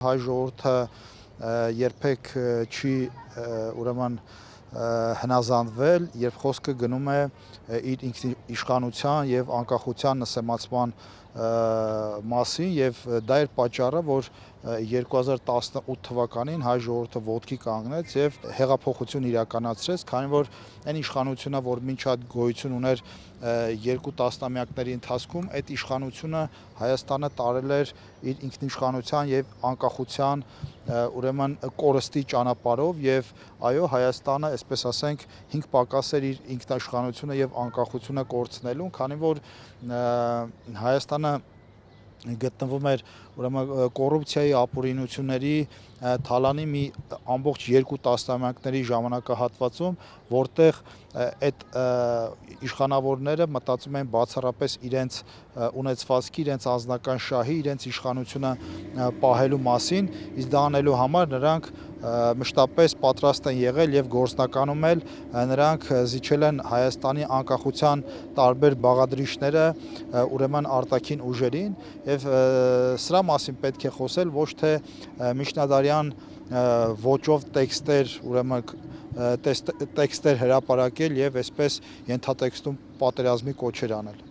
Հայ ժողովուրդը երբեք չի ուրեմն հնազանդվել, երբ խոսքը գնում է իր ինքնիշխանության եւ անկախության նսեմացման մասին, եւ դա էր պատճառը, որ 2018 թվականին հայ ժողովուրդը ոտքի կանգնեց եւ հեղափոխություն իրականացրեց, քանի որ այն իշխանությունը, որ մինչ այդ գոյություն ուներ 2 տասնամյակների ընթացքում, այդ իշխանությունը Հայաստանը տարել էր իր ինքնիշխանության եւ անկախության ուրեմն կորստի ճանապարհով եւ այո Հայաստանը, այսպես ասենք, 5 պակաս էր իր ինքնիշխանությունը եւ անկախությունը կորցնելուն, քանի որ Հայաստանը գտնվում էր ուրեմն կոռուպցիայի ապօրինությունների թալանի մի ամբողջ 2 տասնամյակների ժամանակահատվածում, որտեղ այդ իշխանավորները մտածում են բացառապես իրենց ունեցվածքի, իրենց անձնական շահի, իրենց իշխանությունը պահելու մասին, իսկ դա անելու համար նրանք մշտապես պատրաստ են եղել եւ գործնականում էլ նրանք զիջել են Հայաստանի անկախության տարբեր բաղադրիչները ուրեմն արտաքին ուժերին եւ սրա մասին պետք է խոսել, ոչ թե միջնադարյան ոճով տեքստեր, ուրեմն տեքստեր հրապարակել եւ այսպես ենթատեքստում պատերազմի կոչեր անել։